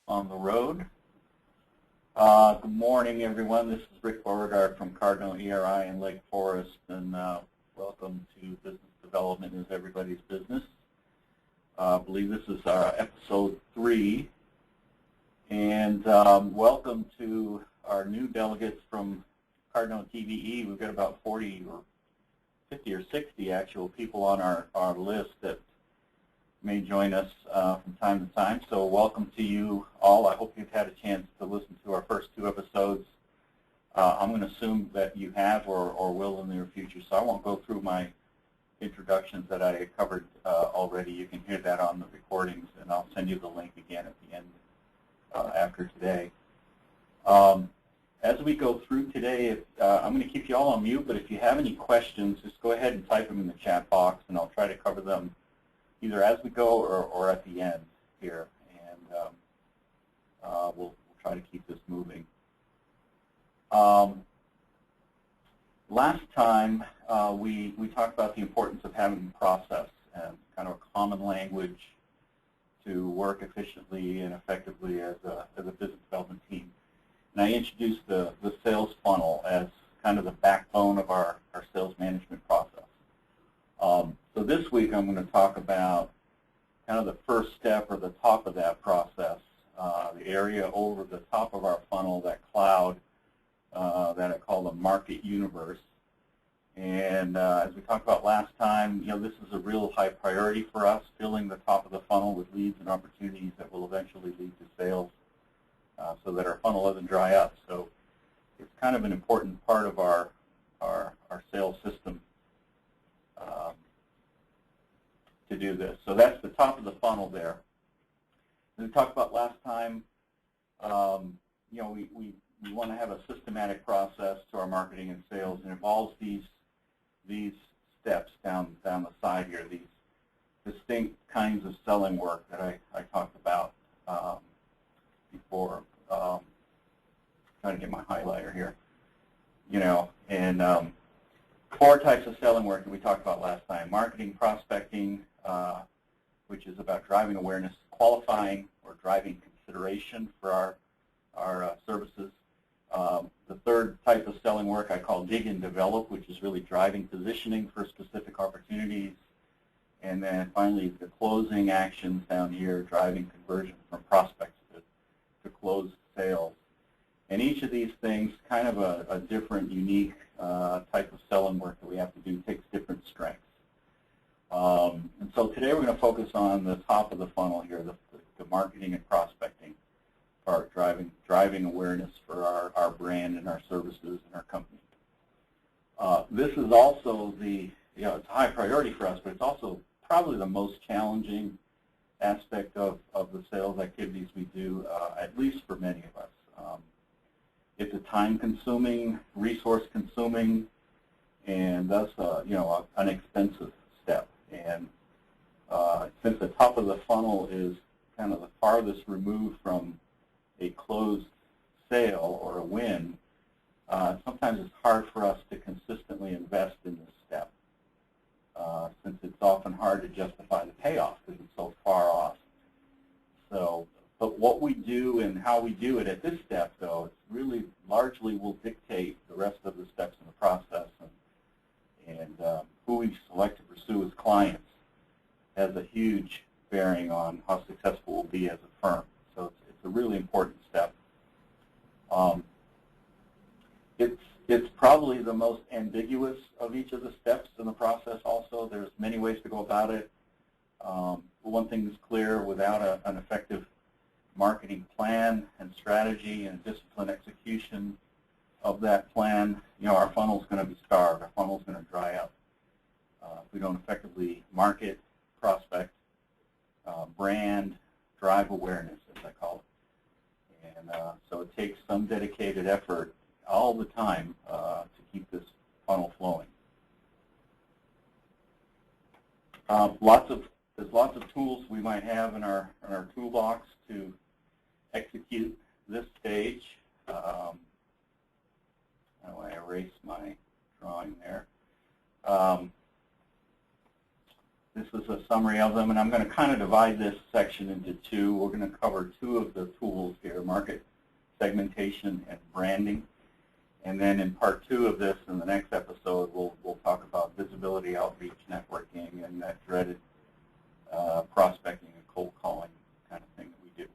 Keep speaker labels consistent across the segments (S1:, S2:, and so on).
S1: on the road. Good morning, everyone. This is Rick Beauregard from Cardinal ERI in Lake Forest, and welcome to Business Development is Everybody's Business. I believe this is episode 3, and welcome to our new delegates from Cardinal TVE. We've got about 40 or 50 or 60 actual people on our list that may join us from time to time. So welcome to you all. I hope you've had a chance to listen to our first 2 episodes. I'm going to assume that you have or will in the near future, so I won't go through my introductions that I covered already. You can hear that on the recordings, and I'll send you the link again at the end after today. As we go through today, I'm going to keep you all on mute, but if you have any questions, just go ahead and type them in the chat box, and I'll try to cover them either as we go or at the end here, and we'll try to keep this moving. Last time we talked about the importance of having a process and kind of a common language to work efficiently and effectively as a business development team. And I introduced the sales funnel as kind of the backbone of our sales management process. So this week I'm going to talk about kind of the first step or the top of that process, the area over the top of our funnel, that cloud that I call the market universe. And as we talked about last time, this is a real high priority for us, filling the top of the funnel with leads and opportunities that will eventually lead to sales so that our funnel doesn't dry up. So it's kind of an important part of our sales system to do this. So that's the top of the funnel there. As we talked about last time, we want to have a systematic process to our marketing and sales, and involves these steps down the side here, these distinct kinds of selling work that I talked about before. Trying to get my highlighter here. And 4 types of selling work that we talked about last time: marketing, prospecting, which is about driving awareness, qualifying or driving consideration for our services. The 3rd type of selling work I call dig and develop, which is really driving positioning for specific opportunities. And then finally, the closing actions down here, driving conversion from prospects to close sales. And each of these things, kind of a different, unique type of selling work that we have to do, takes different strengths. And so today we're going to focus on the top of the funnel here, the marketing and prospecting part, driving awareness for our brand and our services and our company. This is also it's a high priority for us, but it's also probably the most challenging aspect of the sales activities we do, at least for many of us. It's a time-consuming, resource-consuming, and thus an expensive step. And since the top of the funnel is kind of the farthest removed from a closed sale or a win, sometimes it's hard for us to consistently invest in this step, since it's often hard to justify the payoff because it's so far off. So, but what we do and how we do it at this step, though, it's really largely will dictate the rest of the steps in the process, and who we select to pursue as clients has a huge bearing on how successful we'll be as a firm. So it's a really important step. It's probably the most ambiguous of each of the steps in the process also. There's many ways to go about it. One thing is clear: without an effective marketing plan and strategy and disciplined execution of that plan, our funnel's going to be starved. Our funnel's going to dry up. If we don't effectively market, prospect, brand, drive awareness, as I call it. And so it takes some dedicated effort all the time to keep this funnel flowing. There's lots of tools we might have in our toolbox to execute this stage. How do I erase my drawing there? This is a summary summary of them, and I'm going to kind of divide this section into two. We're going to cover two of the tools here, market segmentation and branding. And then in part two of this, in the next episode, we'll talk about visibility, outreach, networking, and that dreaded prospecting and cold calling kind of thing that we do.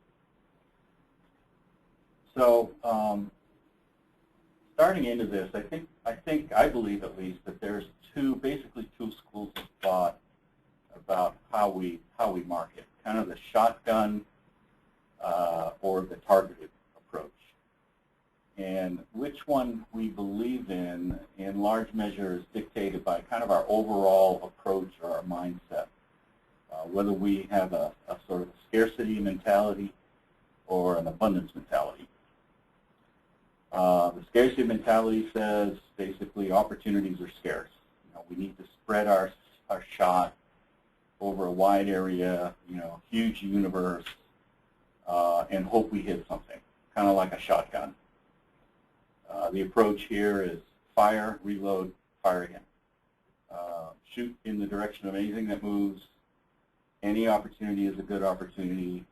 S1: So starting into this, I believe at least that there's basically two schools of thought about how we market, kind of the shotgun or the targeted approach. And which one we believe in large measure is dictated by kind of our overall approach or our mindset. Whether we have a sort of scarcity mentality or an abundance mentality. The scarcity mentality says basically opportunities are scarce. We need to spread our shot over a wide area, huge universe, and hope we hit something, kind of like a shotgun. The approach here is fire, reload, fire again. Shoot in the direction of anything that moves. Any opportunity is a good opportunity.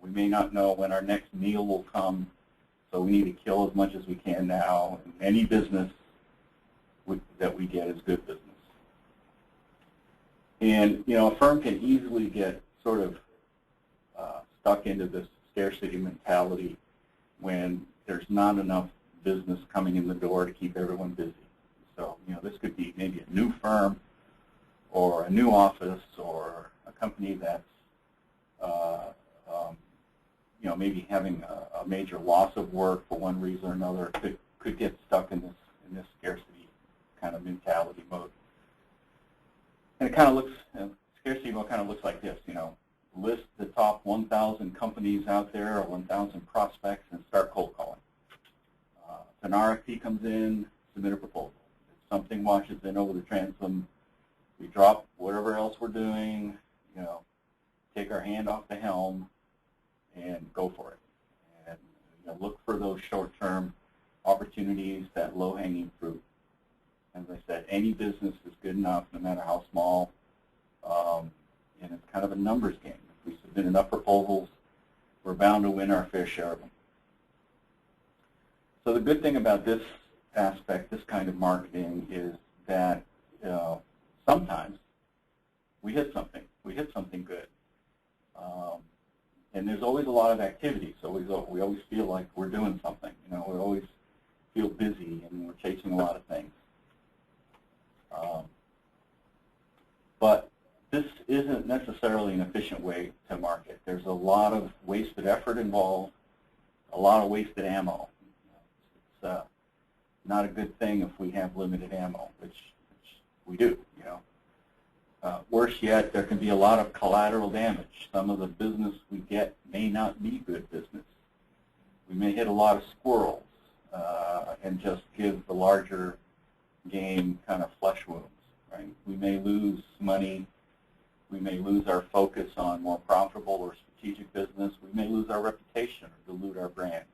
S1: We may not know when our next meal will come, so we need to kill as much as we can now. And any business that we get is good business. And a firm can easily get sort of stuck into this scarcity mentality when there's not enough business coming in the door to keep everyone busy. So this could be maybe a new firm or a new office or a company that's maybe having a major loss of work for one reason or another could get stuck in this scarcity kind of mentality mode. And it kind of looks, scarcity mode kind of looks like this, list the top 1,000 companies out there or 1,000 prospects and start cold calling. If an RFP comes in, submit a proposal. If something washes in over the transom, we drop whatever else we're doing, take our hand off the helm and go for it. And look for those short-term opportunities, that low-hanging fruit. As I said, any business is good enough, no matter how small, and it's kind of a numbers game. If we submit enough proposals, we're bound to win our fair share of them. So the good thing about this aspect, this kind of marketing, is that sometimes we hit something. We hit something good. And there's always a lot of activity, so we always feel like we're doing something. We always feel busy and we're chasing a lot of things. But this isn't necessarily an efficient way to market. There's a lot of wasted effort involved, a lot of wasted ammo. It's not a good thing if we have limited ammo, which we do. Worse yet, there can be a lot of collateral damage. Some of the business we get may not be good business. We may hit a lot of squirrels and just give the larger game kind of flesh wounds. Right? We may lose money. We may lose our focus on more profitable or strategic business. We may lose our reputation or dilute our brand.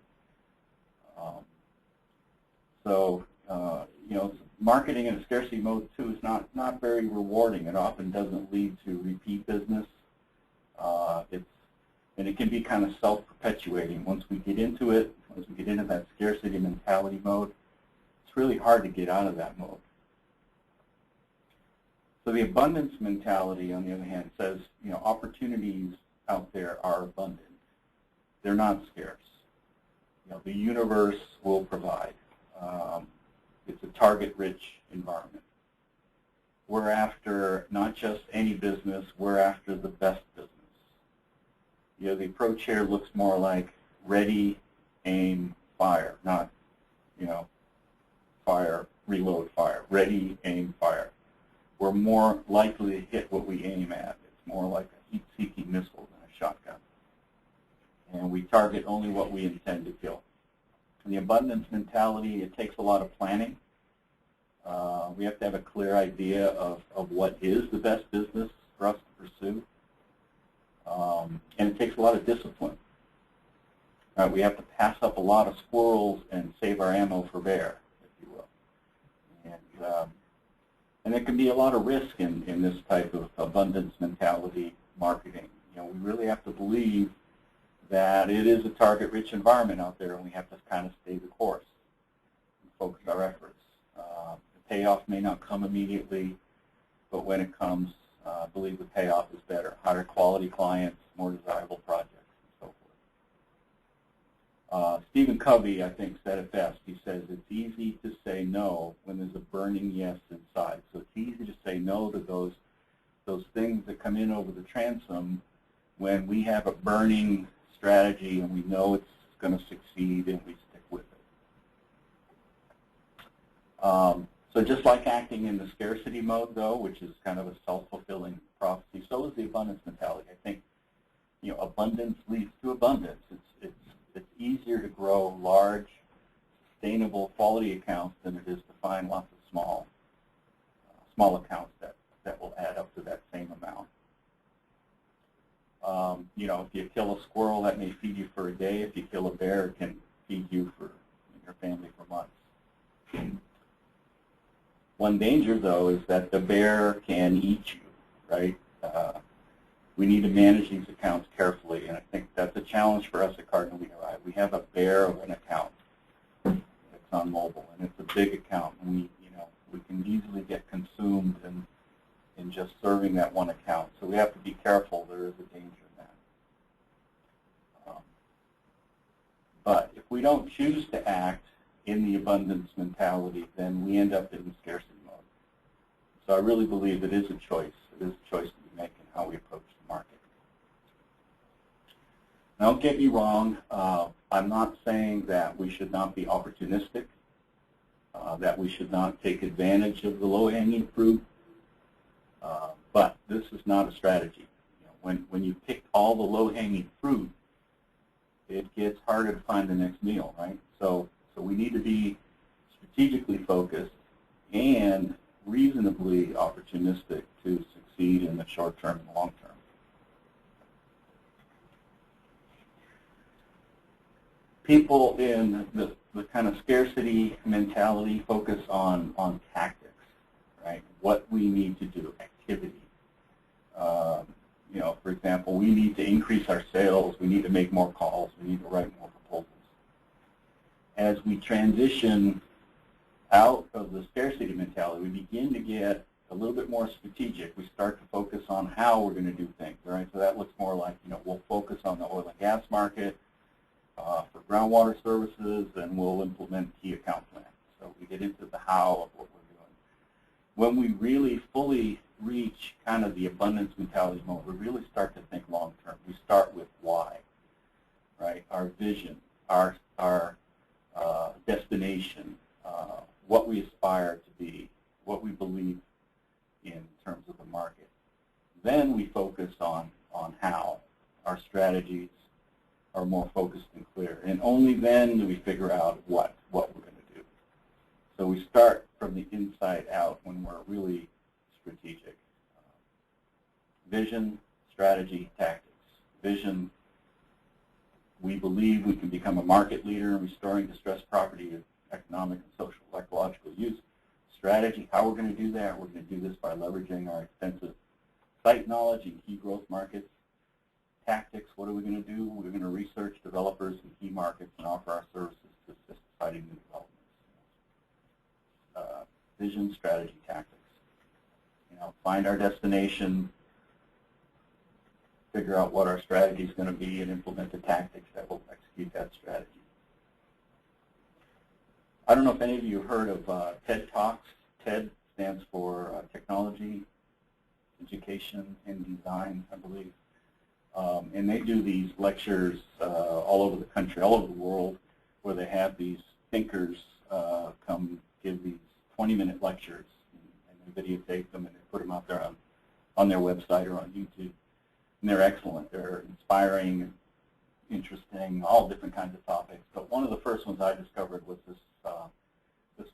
S1: Marketing in a scarcity mode too is not very rewarding. It often doesn't lead to repeat business. And it can be kind of self-perpetuating. Once we get into it, once we get into that scarcity mentality mode, it's really hard to get out of that mode. So the abundance mentality, on the other hand, says opportunities out there are abundant. They're not scarce. The universe will provide. It's a target-rich environment. We're after not just any business, we're after the best business. The approach here looks more like ready, aim, fire, not, fire, reload, fire. Ready, aim, fire. We're more likely to hit what we aim at. It's more like a heat-seeking missile than a shotgun. And we target only what we intend to kill. In the abundance mentality, it takes a lot of planning. We have to have a clear idea of what is the best business for us to pursue. And it takes a lot of discipline. We have to pass up a lot of squirrels and save our ammo for bear, if you will. And there can be a lot of risk in this type of abundance mentality marketing. You know, we really have to believe that it is a target-rich environment out there, and we have to kind of stay the course and focus our efforts. The payoff may not come immediately, but when it comes, I believe the payoff is better. Higher quality clients, more desirable projects, and so forth. Stephen Covey, I think, said it best. He says, it's easy to say no when there's a burning yes inside. So it's easy to say no to those things that come in over the transom when we have a burning strategy and we know it's going to succeed and we stick with it. So just like acting in the scarcity mode, though, which is kind of a self-fulfilling prophecy, so is the abundance mentality. I think, you know, abundance leads to abundance. It's easier to grow large, sustainable, quality accounts than it is to find lots of small accounts that will add up to that same amount. You know, if you kill a squirrel, that may feed you for a day. If you kill a bear, it can feed you and your family for months. One danger, though, is that the bear can eat you, right? We need to manage these accounts carefully, and I think that's a challenge for us at Cardinal BDEB. We have a bear of an account that's on mobile, and it's a big account, and we can easily get consumed in just serving that one account. So we have to be careful. There is a danger in that. But if we don't choose to act in the abundance mentality, then we end up in the scarcity mode. So I really believe it is a choice. It is a choice that we make in how we approach the market. Now, don't get me wrong. I'm not saying that we should not be opportunistic, that we should not take advantage of the low-hanging fruit. But this is not a strategy. You know, when you pick all the low-hanging fruit, it gets harder to find the next meal, right? So we need to be strategically focused and reasonably opportunistic to succeed in the short term and the long term. People in the kind of scarcity mentality focus on tactics, right? What we need to do, activity. You know, for example, we need to increase our sales. We need to make more calls. We need to write more proposals. As we transition out of the scarcity mentality, we begin to get a little bit more strategic. We start to focus on how we're going to do things, right? So that looks more like, you know, we'll focus on the oil and gas market for groundwater services, and we'll implement key account plans. So we get into the how of what we're doing. When we really fully reach kind of the abundance mentality mode, we really start to think long term. We start with why, right? Our vision, our destination, what we aspire to be, what we believe in terms of the market. Then we focus on how. Our strategies are more focused and clear. And only then do we figure out what we're going to do. So we start from the inside out when we're really strategic. Vision, strategy, tactics. Vision, we believe we can become a market leader in restoring distressed property to economic and social ecological use. Strategy, how we're going to do that. We're going to do this by leveraging our extensive site knowledge in key growth markets. Tactics, what are we going to do? We're going to research developers in key markets and offer our services to assist siting new developments. Vision, strategy, tactics. You know, find our destination, figure out what our strategy is going to be, and implement the tactics that will execute that strategy. I don't know if any of you have heard of TED Talks. TED stands for Technology, Education, and Design, I believe. And they do these lectures all over the country, all over the world, where they have these thinkers come give these 20-minute lectures, and they videotape them and they put them out there on their website or on YouTube. And they're excellent. They're inspiring, interesting, all different kinds of topics. But one of the first ones I discovered was this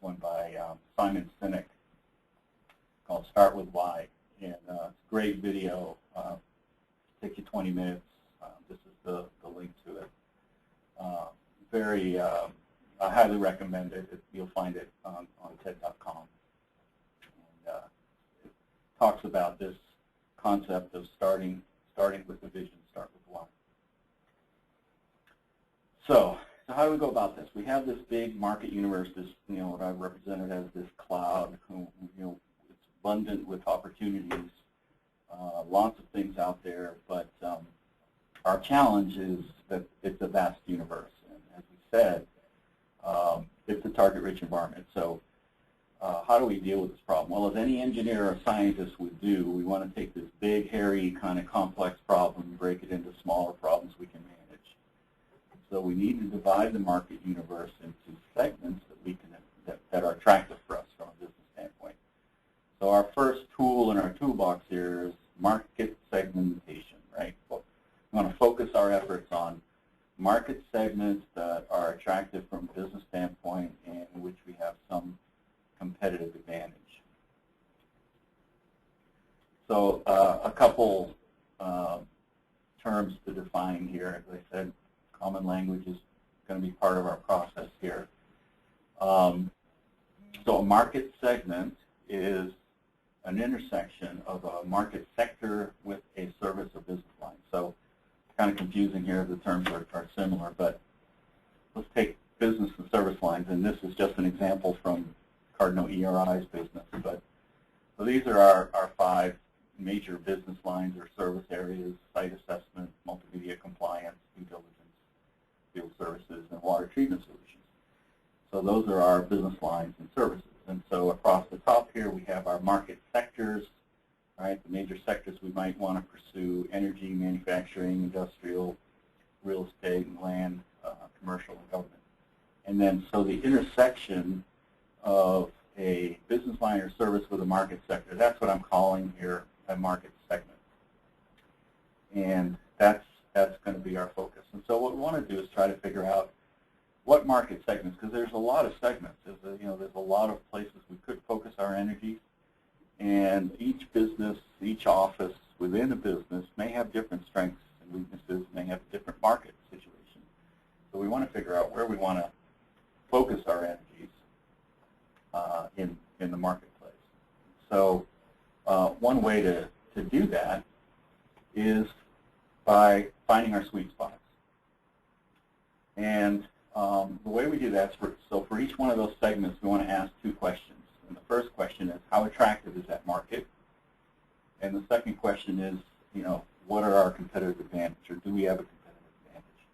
S1: one by Simon Sinek called Start With Why. And it's a great video. Take you 20 minutes. This is the link to it. I highly recommend it. You'll find it on TED.com. And talks about this concept of starting with the vision, start with why. So how do we go about this? We have this big market universe, this, what I've represented as this cloud. It's abundant with opportunities, lots of things out there, but our challenge is that it's a vast universe. And as we said, it's a target-rich environment. So how do we deal with this problem? Well, as any engineer or scientist would do, we want to take this big, hairy, kind of complex problem and break it into smaller problems we can manage. So we need to divide the market universe into segments that are attractive for us from a business standpoint. So our first tool in our toolbox here is market segmentation, right? We want to focus our efforts on market segments that are attractive from a business standpoint and in which we have some competitive advantage. So a couple terms to define here. As I said, common language is going to be part of our process here. So a market segment is an intersection of a market sector with a service or business line. So it's kind of confusing here. The terms are similar, but let's take business and service lines, and this is just an example from Cardinal ERI's business. But so these are our 5 major business lines or service areas: site assessment, multimedia compliance, due diligence, field services, and water treatment solutions. So those are our business lines and services. And so across the top here we have our market sectors, right? The major sectors we might want to pursue: energy, manufacturing, industrial, real estate, and land, commercial, and government. And then so the intersection of a business line or service with a market sector, that's what I'm calling here a market segment. And that's going to be our focus. And so what we want to do is try to figure out what market segments, because there's a lot of segments. There's a lot of places we could focus our energies, and each business, each office within a business may have different strengths and weaknesses, may have a different market situation. So we want to figure out where we want to focus our energies in the marketplace. So one way to do that is by finding our sweet spots. And the way we do that is, so for each one of those segments, we want to ask 2 questions. And the first question is, how attractive is that market? And the second question is, what are our competitive advantage, or do we have a competitive advantage?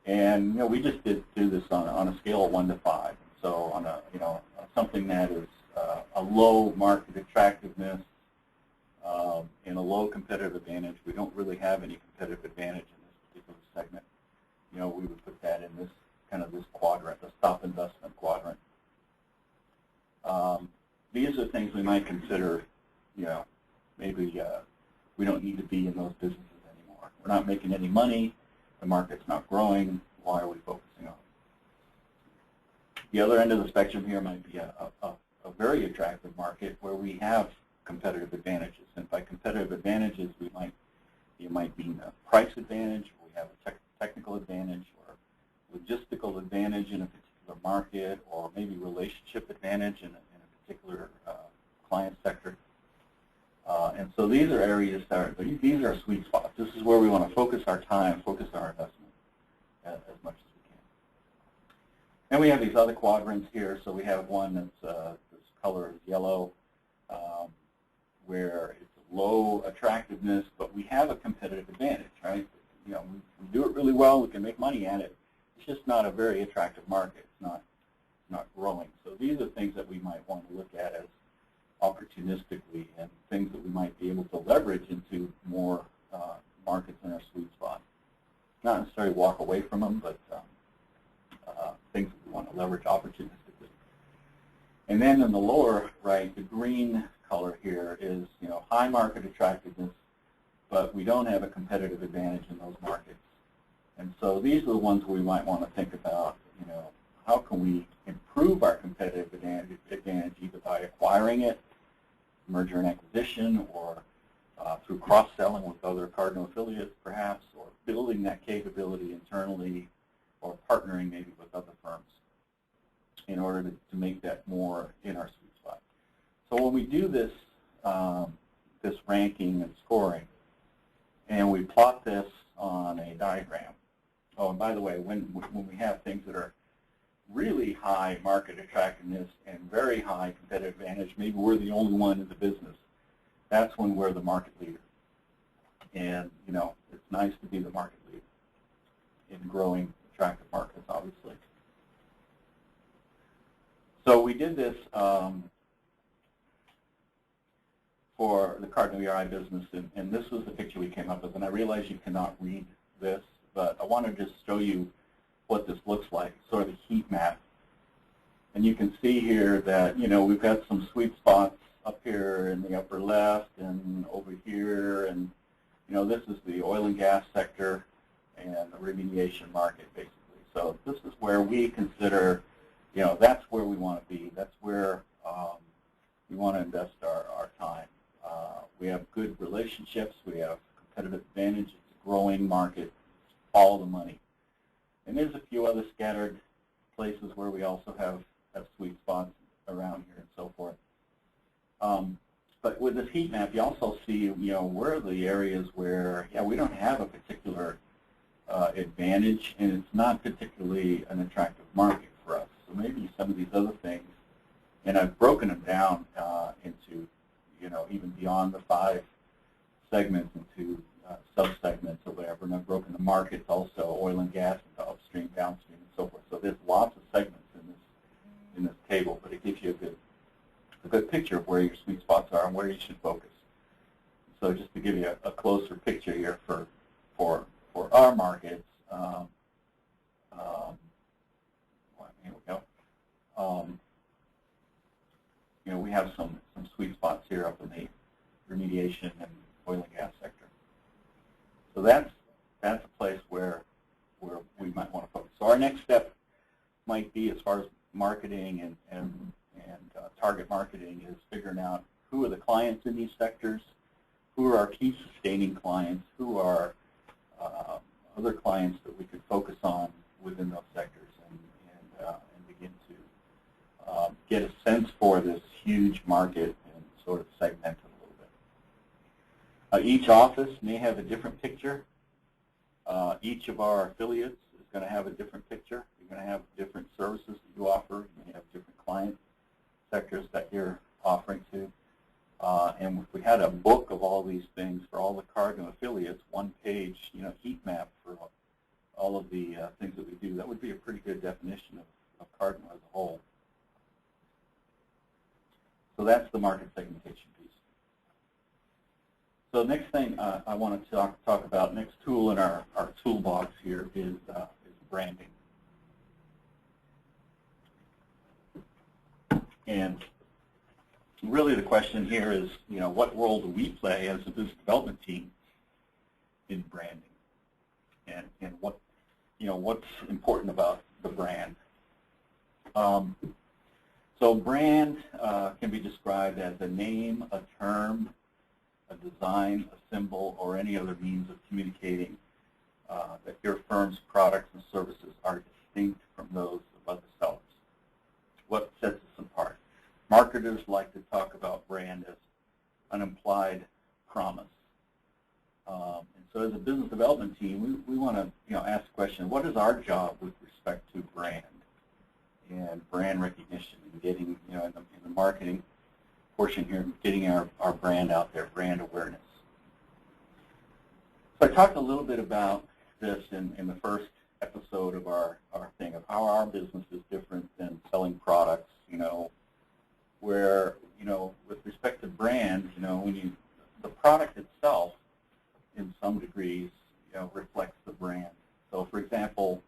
S1: And we just do this on a scale of 1 to 5. So on a something that is a low market attractiveness and a low competitive advantage, we don't really have any competitive advantage in this particular segment. We would put that in this this quadrant, the stop investment quadrant. These are things we might consider, maybe we don't need to be in those businesses anymore. We're not making any money. The market's not growing. Why are we focusing on it? The other end of the spectrum here might be a very attractive market where we have competitive advantages. And by competitive advantages, you might mean a price advantage, we have a technical advantage, or logistical advantage in a particular market, or maybe relationship advantage in a particular client sector. And so these are areas these are sweet spots. This is where we want to focus our time, focus our investment as much as we can. And we have these other quadrants here. So we have one that's this color is yellow, where it's low attractiveness, but we have a competitive advantage, right? We do it really well. We can make money at it. It's just not a very attractive market. It's not growing. So these are things that we might want to look at as opportunistically and things that we might be able to leverage into more markets in our sweet spot. Not necessarily walk away from them, but things that we want to leverage opportunistically. And then in the lower right, the green color here is high market attractiveness, but we don't have a competitive advantage in those markets. And so these are the ones we might want to think about, how can we improve our competitive advantage either by acquiring it, merger and acquisition, or through cross-selling with other Cardinal affiliates perhaps, or building that capability internally, or partnering maybe with other firms in order to make that more in our sweet spot. So when we do this this ranking and scoring. And we plot this on a diagram. Oh, and by the way, when we have things that are really high market attractiveness and very high competitive advantage, maybe we're the only one in the business, that's when we're the market leader. And, you know, it's nice to be the market leader in growing attractive markets, obviously. So we did this for the Cardinal ERI business, and this was the picture we came up with. And I realize you cannot read this, but I want to just show you what this looks like, sort of a heat map. And you can see here that, you know, we've got some sweet spots up here in the upper left and over here, and, you know, this is the oil and gas sector and the remediation market, basically. So this is where we consider, you know, that's where we want to be. That's where we want to invest our time. We have good relationships. We have competitive advantage. It's a growing market. All the money. And there's a few other scattered places where we also have sweet spots around here and so forth. But with this heat map, you also see, you know, where are the areas where, yeah, we don't have a particular advantage, and it's not particularly an attractive market for us. So maybe some of these other things, and I've broken them down into, you know, even beyond the 5 segments into sub-segments or whatever, and I've broken the markets also, oil and gas into upstream, downstream, and so forth. So there's lots of segments in this table, but it gives you a good picture of where your sweet spots are and where you should focus. So just to give you a closer picture here for our markets, here we go. You know, we have some sweet spots here up in the remediation and oil and gas sector. So that's a place where we might want to focus. So our next step might be, as far as marketing and target marketing, is figuring out who are the clients in these sectors, who are our key sustaining clients, who are other clients that we could focus on within those sectors, and begin to get a sense for this huge market and sort of segment it a little bit. Each office may have a different picture. Each of our affiliates is going to have a different picture. You're going to have different services that you offer. You may have different client sectors that you're offering to. And if we had a book of all these things for all the Cardinal affiliates, one-page, you know, heat map for all of the things that we do, that would be a pretty good definition of Cardinal as a whole. So that's the market segmentation piece. So next thing I want to talk about, next tool in our toolbox here is branding. And really the question here is, you know, what role do we play as a business development team in branding? And what, you know, what's important about the brand? So brand can be described as a name, a term, a design, a symbol, or any other means of communicating that your firm's products and services are distinct from those of other sellers. What sets us apart? Marketers like to talk about brand as an implied promise. And so as a business development team, we want to, you know, ask the question, what is our job with respect to brand and brand recognition and getting, you know, in the marketing portion here, getting our brand out there, brand awareness. So I talked a little bit about this in the first episode of our thing, of how our business is different than selling products, you know, where, you know, with respect to brand, you know, the product itself, in some degrees, you know, reflects the brand. So, for example,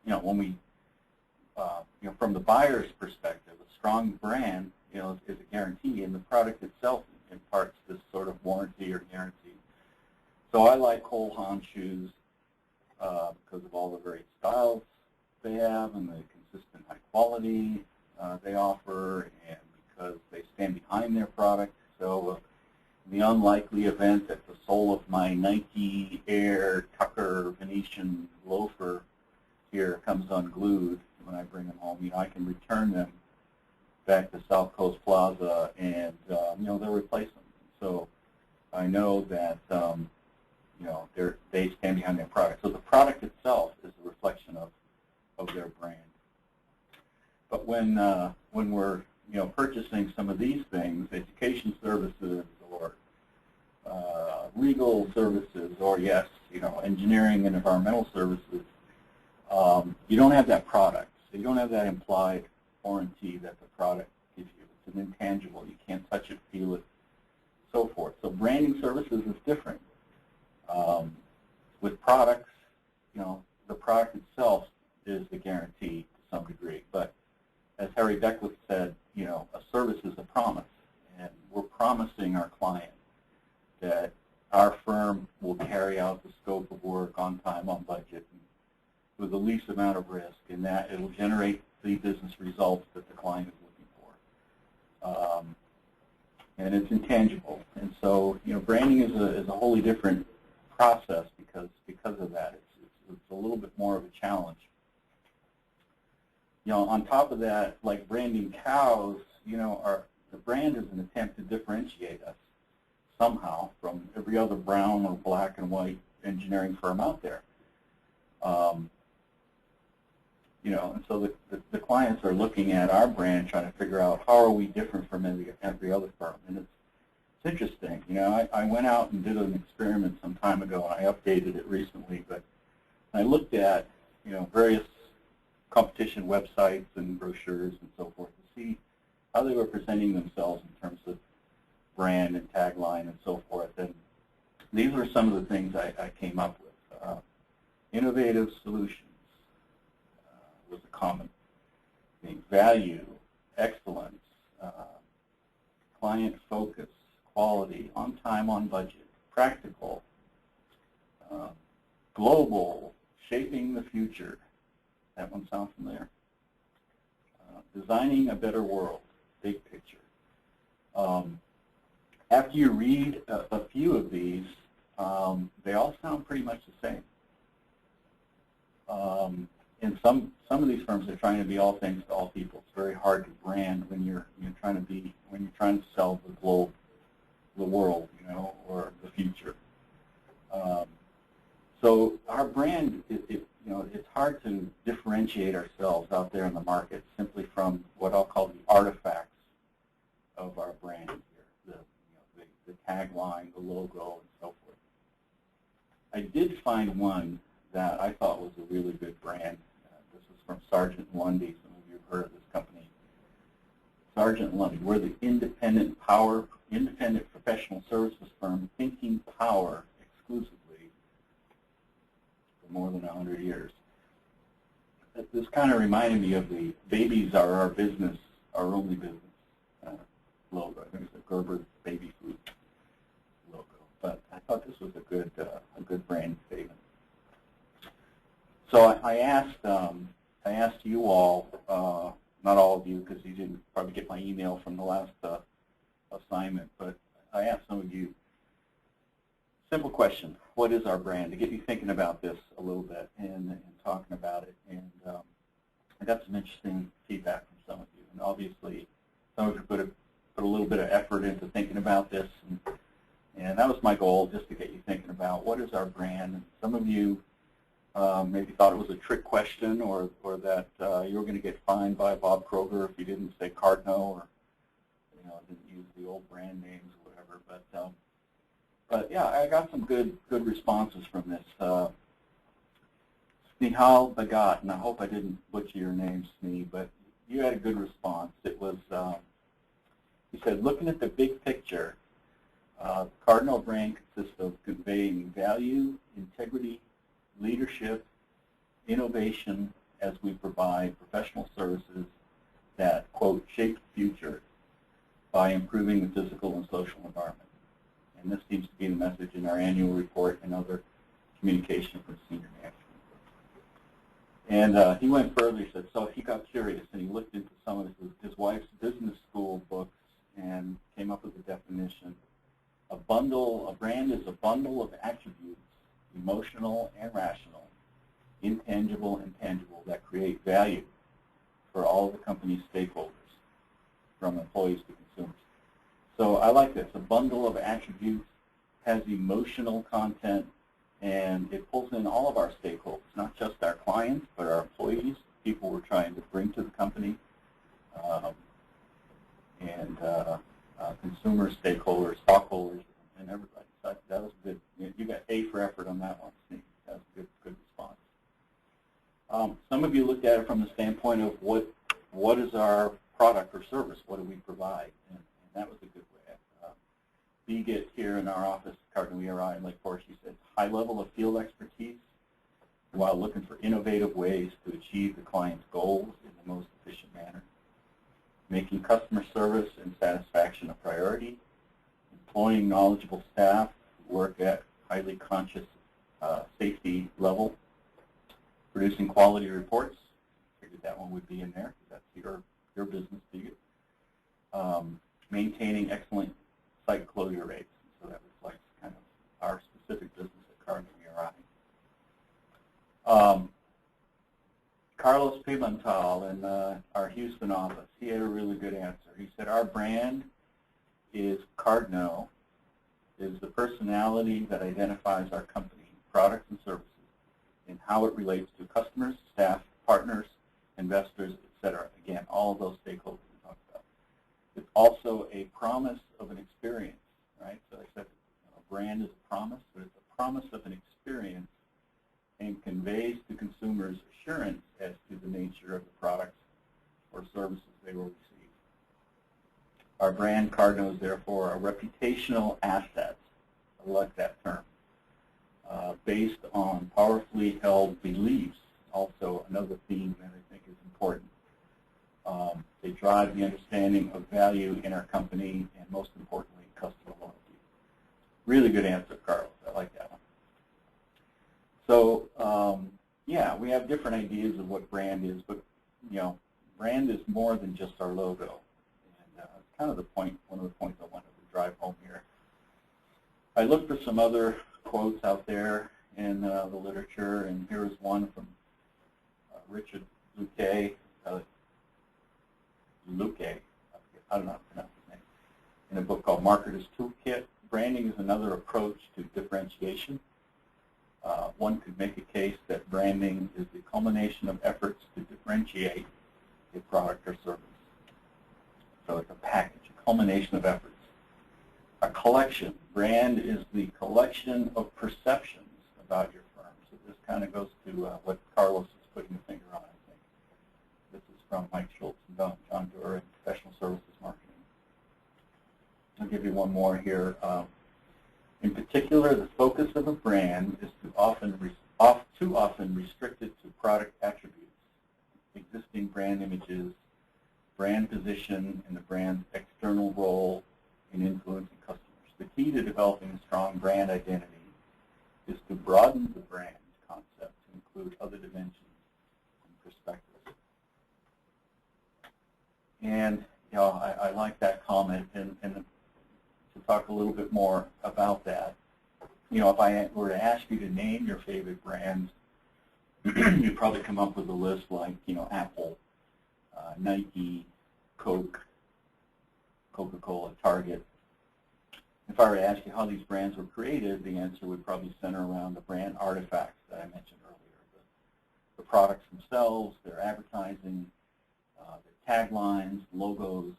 S1: you know, when we, you know, from the buyer's perspective, a strong brand, you know, is a guarantee, and the product itself imparts this sort of warranty or guarantee. So I like Cole Haan shoes because of all the various styles they have and the consistent high quality they offer, and because they stand behind their product. So in the unlikely event that the sole of my Nike Air Tucker Venetian loafer here comes unglued when I bring them home, you know, I can return them back to South Coast Plaza, and you know, they'll replace them. so I know that you know, they stand behind their product. So the product itself is a reflection of their brand. But when we're, you know, purchasing some of these things, education services or legal services, or yes, you know, engineering and environmental services, you don't have that product. So you don't have that implied warranty that the product gives you. It's an intangible. You can't touch it, feel it, so forth. So branding services is different. With products, you know, the product itself is the guarantee to some degree. But as Harry Beckwith said, you know, a service is a promise, and we're promising our client that our firm will carry out the scope of work on time, on budget, and with the least amount of risk, and that it will generate the business results that the client is looking for. And it's intangible. And so, you know, branding is a wholly different process because of that. It's a little bit more of a challenge. You know, on top of that, like branding cows, you know, the brand is an attempt to differentiate us somehow from every other brown or black and white engineering firm out there. You know, and so the clients are looking at our brand, trying to figure out how are we different from every other firm. And it's interesting. You know, I went out and did an experiment some time ago, and I updated it recently. But I looked at, you know, various competition websites and brochures and so forth to see how they were presenting themselves in terms of brand and tagline and so forth. And these were some of the things I came up with. Innovative solutions was a common thing. Value, excellence, client focus, quality, on time, on budget, practical, global, shaping the future. That one sounds familiar. Designing a better world, big picture. After you read a few of these, they all sound pretty much the same. And some of these firms are trying to be all things to all people. It's very hard to brand when you're trying to sell the globe, the world, you know, or the future. So our brand, you know, it's hard to differentiate ourselves out there in the market simply from what I'll call the artifacts of our brand here, the tagline, the logo, and so forth. I did find one that I thought was a really good brand. This is from Sargent & Lundy. Some of you have heard of this company. Sargent & Lundy. We're the independent professional services firm thinking power exclusively for more than 100 years. This kind of reminded me of the babies are our business, our only business logo. I think it's a Gerber baby food logo. But I thought this was a good brand statement. So I asked you all, not all of you because you didn't probably get my email from the last assignment, but I asked some of you, simple question, what is our brand? To get you thinking about this a little bit and talking about it. And I got some interesting feedback from some of you. And obviously, some of you put a little bit of effort into thinking about this. And that was my goal, just to get you thinking about what is our brand. And some of you maybe thought it was a trick question, or that you were going to get fined by Bob Kroger if you didn't say Cardno, or didn't use the old brand names or whatever. But yeah, I got some good responses from this. Snehal Bhagat, and I hope I didn't butcher your name, Snee, but you had a good response. It was, he said, looking at the big picture, Cardinal brand consists of conveying value, integrity, leadership, innovation as we provide professional services that, quote, shape the future by improving the physical and social environment. And this seems to be the message in our annual report and other communication from senior management. And he went further. He said, so he got curious and he looked into some of his wife's business school books and came up with a definition. A brand is a bundle of attributes, emotional and rational, intangible and tangible, that create value for all of the company's stakeholders, from employees to consumers. So I like this. A bundle of attributes has emotional content, and it pulls in all of our stakeholders, not just our clients, but our employees, people we're trying to bring to the company, and consumers, stakeholders, stockholders, and everybody. So that was good. You got A for effort on that one, Steve. That was a good response. Some of you looked at it from the standpoint of what is our product or service? What do we provide? And that was a good way. BGET here in our office, Cardinal ERI in Lake Forest, she said, high level of field expertise while looking for innovative ways to achieve the client's goals in the most efficient manner. Making customer service and satisfaction a priority. Employing knowledgeable staff who work at highly conscious safety level. Producing quality reports. Figured that one would be in there because that's your business, BGET. Maintaining excellent site closure rates. So that reflects kind of our specific business at Cardinal ERI. Carlos Pimental in our Houston office, he had a really good answer. He said, our brand is Cardinal, is the personality that identifies our company, products and services, and how it relates to customers, staff, partners, investors, etc. Again, all of those stakeholders we talked about. It's also a promise of an experience, right? So I said a brand is a promise, but it's a promise of an experience and conveys to consumers assurance as to the nature of the products or services they will receive. Our brand, Cardinal, is therefore a reputational asset. I like that term. Based on powerfully held beliefs, also another theme that I think is important. They drive the understanding of value in our company and, most importantly, customer loyalty. Really good answer, Carlos. I like that one. So, yeah, we have different ideas of what brand is, but, you know, brand is more than just our logo. And it's kind of the point, one of the points I wanted to drive home here. I looked for some other quotes out there in the literature, and here is one from Richard Luque, I don't know how to pronounce his name, in a book called Marketer's Toolkit. Branding is another approach to differentiation. One could make a case that branding is the culmination of efforts to differentiate a product or service. So it's a package, a culmination of efforts. A collection. Brand is the collection of perceptions about your firm. So this kind of goes to what Carlos is putting the finger on, I think. This is from Mike Schultz and John Doerr in Professional Services Marketing. I'll give you one more here. In particular, the focus of a brand is too often restricted to product attributes, existing brand images, brand position, and the brand's external role in influencing customers. The key to developing a strong brand identity is to broaden the brand concept to include other dimensions and perspectives. And you know, I like that comment, and to talk a little bit more about that. You know, if I were to ask you to name your favorite brands, you'd probably come up with a list like, you know, Apple, Nike, Coke, Coca-Cola, Target. If I were to ask you how these brands were created, the answer would probably center around the brand artifacts that I mentioned earlier. The products themselves, their advertising, their taglines, logos.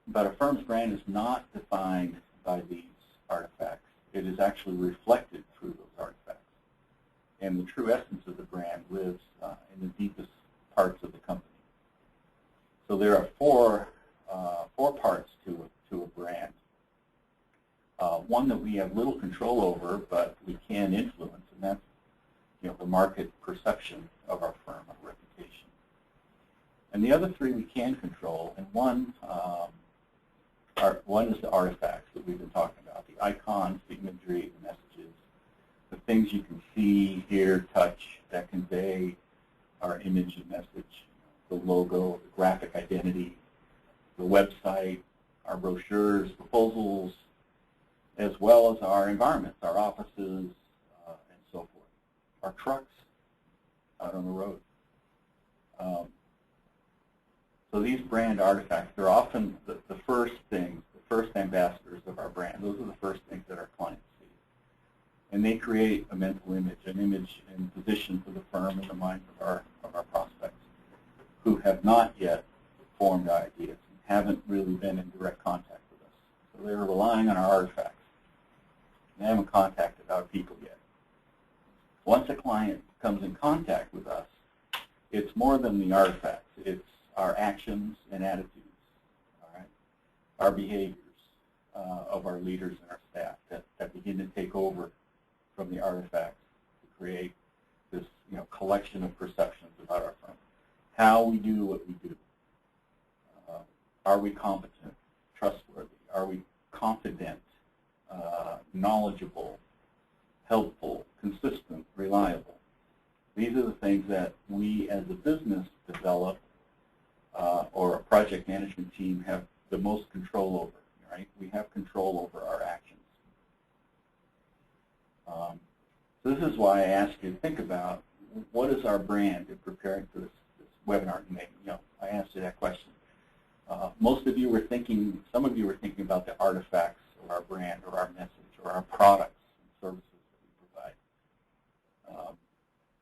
S1: But a firm's brand is not defined by these artifacts. It is actually reflected through those artifacts. And the true essence of the brand lives in the deepest parts of the company. So there are four parts to a brand. One that we have little control over, but we can influence, and that's, you know, the market perception of our firm, our reputation. And the other three we can control, and one is the artifacts that we've been talking about, the icons, the imagery, the messages, the things you can see, hear, touch that convey our image and message, the logo, the graphic identity, the website, our brochures, proposals, as well as our environments, our offices, and so forth, our trucks out on the road. So So these brand artifacts, they're often the first things, the first ambassadors of our brand. Those are the first things that our clients see. And they create a mental image, an image and position for the firm in the minds of our prospects who have not yet formed ideas and haven't really been in direct contact with us. So they're relying on our artifacts. They haven't contacted our people yet. Once a client comes in contact with us, it's more than the artifacts. It's our actions and attitudes, all right? Our behaviors of our leaders and our staff that begin to take over from the artifacts to create this collection of perceptions about our firm. How we do what we do. Are we competent, trustworthy? Are we confident, knowledgeable, helpful, consistent, reliable? These are the things that we as a business develop or a project management team have the most control over, right? We have control over our actions. So this is why I asked you to think about what is our brand in preparing for this webinar today. I asked you that question. Most of you were thinking, some of you were thinking about the artifacts of our brand or our message or our products and services that we provide.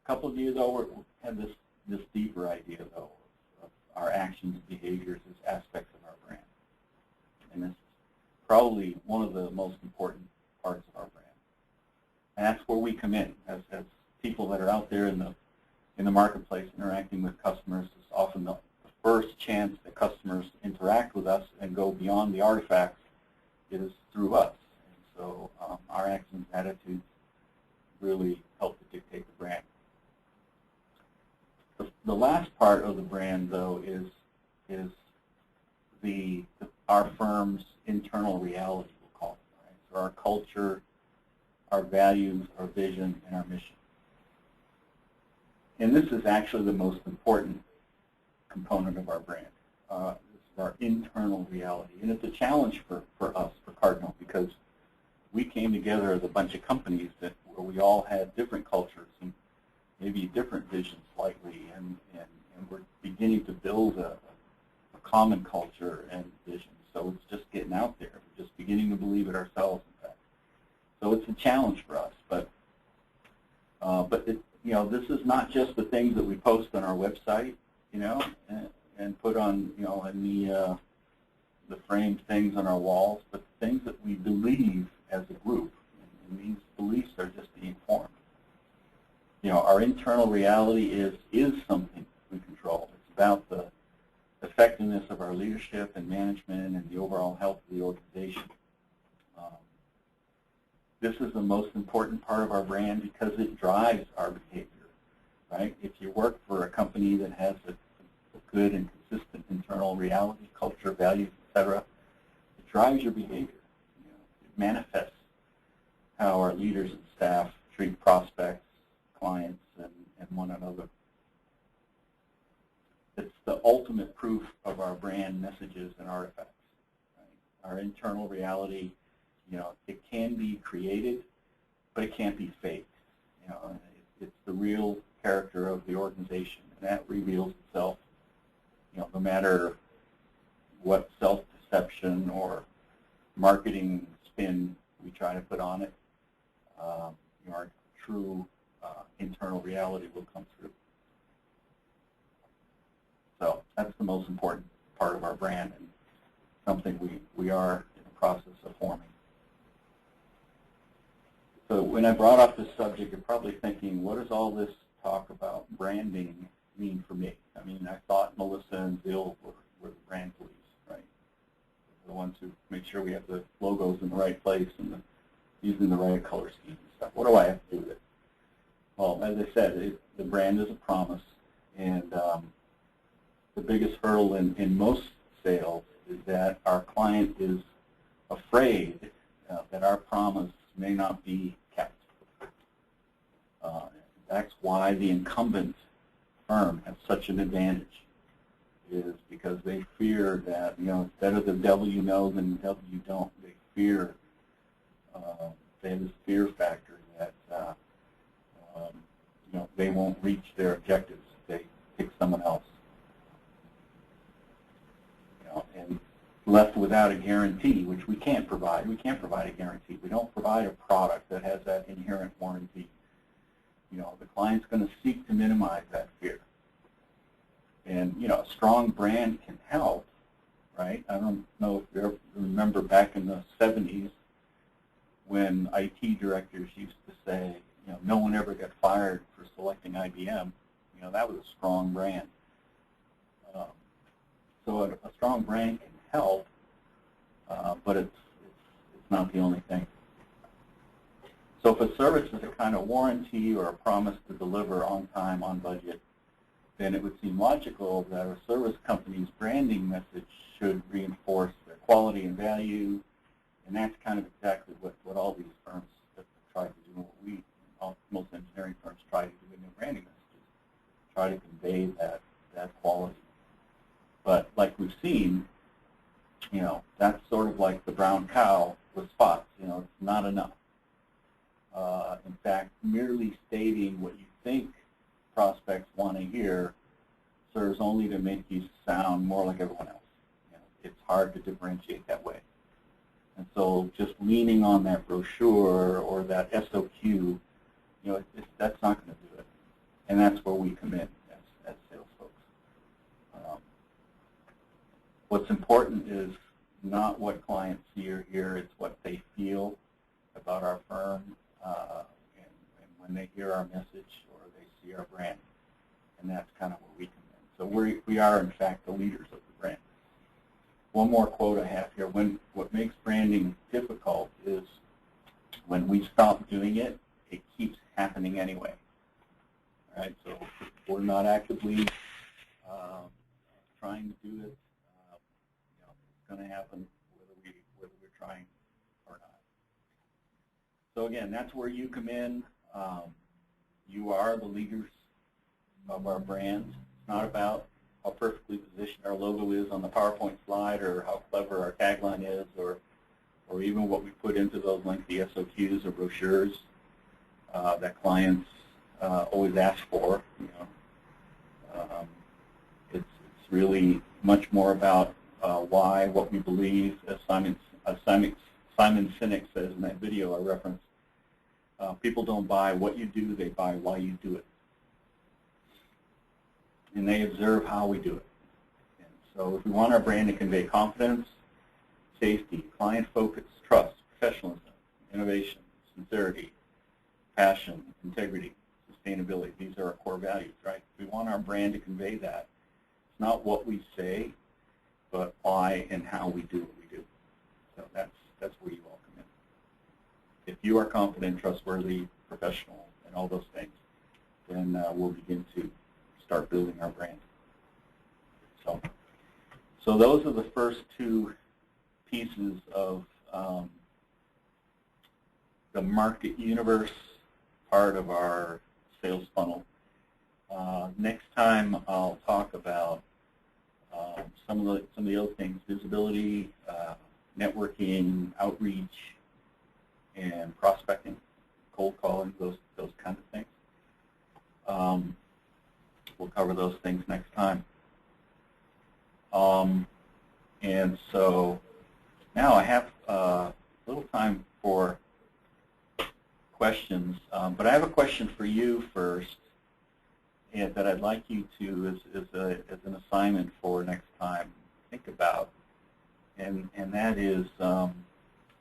S1: A couple of you, though, had this deeper idea, though, of our actions and behaviors as aspects of our brand. And this is probably one of the most important parts of our brand. And that's where we come in as people that are out there in the marketplace interacting with customers. It's often the first chance that customers interact with us and go beyond the artifacts is through us. And so our actions and attitudes really help to dictate the brand. The last part of the brand, though, is our firm's internal reality, we'll call it. Right? So our culture, our values, our vision, and our mission. And this is actually the most important component of our brand. This is our internal reality. And it's a challenge for us, for Cardinal, because we came together as a bunch of companies where we all had different cultures and maybe different visions slightly, and we're beginning to build a common culture and vision. So it's just getting out there. We're just beginning to believe it ourselves, in fact. So it's a challenge for us, but this is not just the things that we post on our website, and put on, in the framed things on our walls, but the things that we believe as a group, and these beliefs are just being formed. Our internal reality is something we control. It's about the effectiveness of our leadership and management and the overall health of the organization. This is the most important part of our brand because it drives our behavior, right? If you work for a company that has a good and consistent internal reality, culture, values, etc., it drives your behavior. It manifests how our leaders and staff treat prospects, clients, and one another. It's the ultimate proof of our brand messages and artifacts. Right? Our internal reality, it can be created, but it can't be faked. It's the real character of the organization, and that reveals itself, no matter what self-deception or marketing spin we try to put on it. Our true internal reality will come through. So that's the most important part of our brand, and something we are in the process of forming. So when I brought up this subject, you're probably thinking, what does all this talk about branding mean for me? I mean, I thought Melissa and Bill were the brand police, right? The ones who make sure we have the logos in the right place and using the right color scheme and stuff. What do I have to do with it? Well, as I said, the brand is a promise, and the biggest hurdle in most sales is that our client is afraid that our promise may not be kept. That's why the incumbent firm has such an advantage, is because they fear that, it's better the devil you know than the devil you don't. They fear, they have this fear factor that, they won't reach their objectives if they pick someone else. left without a guarantee, which we can't provide. We can't provide a guarantee. We don't provide a product that has that inherent warranty. You know, the client's going to seek to minimize that fear. And, you know, a strong brand can help, right? I don't know if you ever remember back in the 70s when IT directors used to say, you know, no one ever got fired for selecting IBM. You know, that was a strong brand. So a strong brand can help, but it's not the only thing. So if a service is a kind of warranty or a promise to deliver on time, on budget, then it would seem logical that a service company's branding message should reinforce their quality and value, and that's kind of exactly what all these firms have tried to do, what most engineering firms try to do in their branding messages, try to convey that quality. But like we've seen, you know, that's sort of like the brown cow with spots. You know, it's not enough. In fact, merely stating what you think prospects want to hear serves only to make you sound more like everyone else. You know, it's hard to differentiate that way. And so just leaning on that brochure or that SOQ, you know, that's not going to do it. And that's where we come in as sales folks. What's important is not what clients see or hear, it's what they feel about our firm and when they hear our message or they see our brand. And that's kind of where we come in. So we are, in fact, the leaders of the brand. One more quote I have here. What makes branding difficult is when we stop doing it, it keeps happening anyway. All right? So if we're not actively trying to do it, you know, it's going to happen whether we're trying or not. So again, that's where you come in. You are the leaders of our brand. It's not about how perfectly positioned our logo is on the PowerPoint slide or how clever our tagline is or even what we put into those lengthy SOQs or brochures that clients always ask for. You know, it's really much more about why, what we believe, as Simon Sinek says in that video I referenced. People don't buy what you do, they buy why you do it. And they observe how we do it. And so if we want our brand to convey confidence, safety, client focus, trust, professionalism, innovation, sincerity, passion, integrity, sustainability, these are our core values, right? If we want our brand to convey that, it's not what we say, but why and how we do what we do. So that's where you all come in. If you are confident, trustworthy, professional, and all those things, then we'll begin to start building our brand. So those are the first two pieces of the market universe part of our sales funnel. Next time I'll talk about some of the other things: visibility, networking, outreach, and prospecting, cold calling, those kinds of things. We'll cover those things next time. And so now I have a little time for questions, but I have a question for you first, and that I'd like you to, as an assignment for next time, think about, and that is,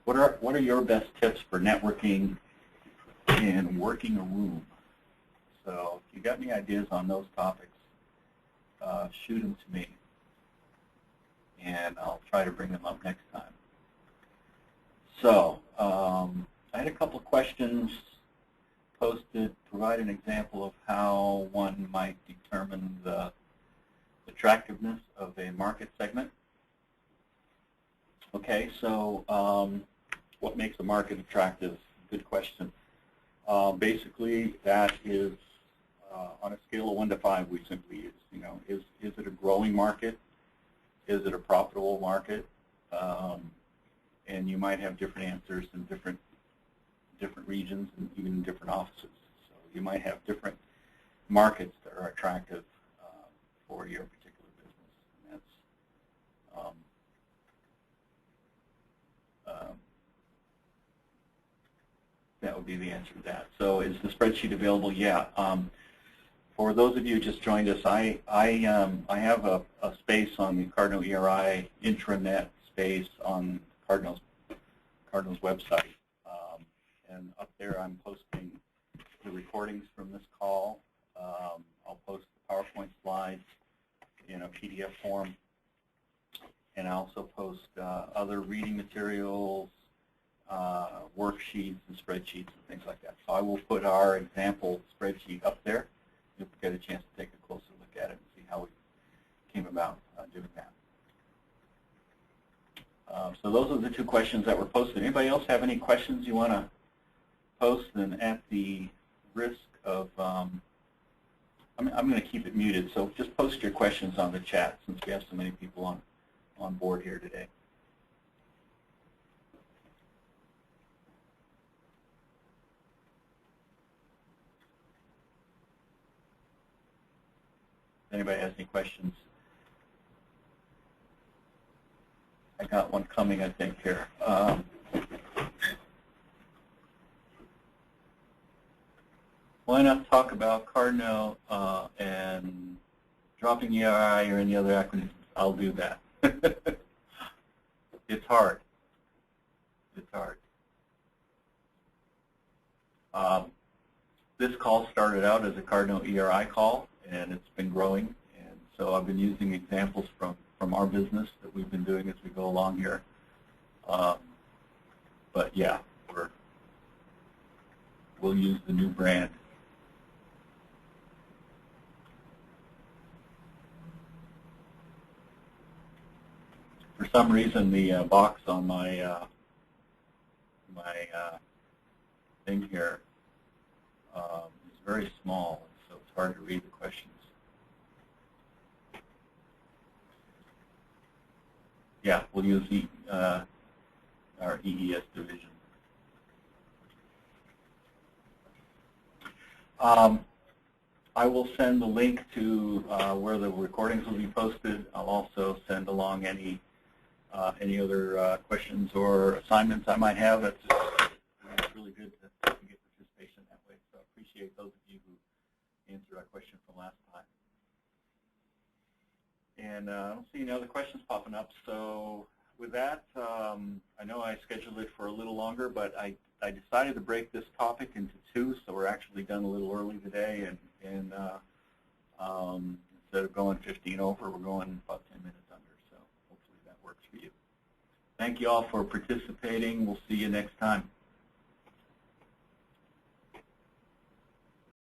S1: what are your best tips for networking and working a room? So if you got any ideas on those topics, shoot them to me, and I'll try to bring them up next time. So I had a couple of questions posted. Provide an example of how one might determine the attractiveness of a market segment. Okay, so what makes a market attractive? Good question. Basically, that is on a scale of 1 to 5, we simply use. You know, is it a growing market? Is it a profitable market? And you might have different answers in different regions and even different offices. So you might have different markets that are attractive for your particular business. And would be the answer to that. So is the spreadsheet available? Yeah. For those of you who just joined us, I have a space on the Cardinal ERI intranet space on Cardinal's website. And up there I'm posting the recordings from this call. I'll post the PowerPoint slides in a PDF form. And I also post other reading materials, worksheets and spreadsheets and things like that. So I will put our example spreadsheet up there. You'll get a chance to take a closer look at it and see how we came about doing that. So those are the two questions that were posted. Anybody else have any questions you want to post? And at the risk of, I'm going to keep it muted, so just post your questions on the chat since we have so many people on board here today. If anybody has any questions? I got one coming, I think, here. Why not talk about Cardinal and dropping ERI or any other acronyms? I'll do that. It's hard. It's hard. This call started out as a Cardinal ERI call, and it's been growing. And so I've been using examples from our business that we've been doing as we go along here. But yeah, we'll use the new brand. For some reason, the box on my thing here is very small, so it's hard to read the questions. Yeah, we'll use our EES division. I will send the link to where the recordings will be posted. I'll also send along any other questions or assignments I might have. It's really good to get participation that way. So I appreciate those of you who answered our question from last time. And I don't see any other questions popping up. So with that, I know I scheduled it for a little longer, but I decided to break this topic into two, so we're actually done a little early today. And instead of going 15 over, we're going about 10 minutes under. So hopefully that works for you. Thank you all for participating. We'll see you next time.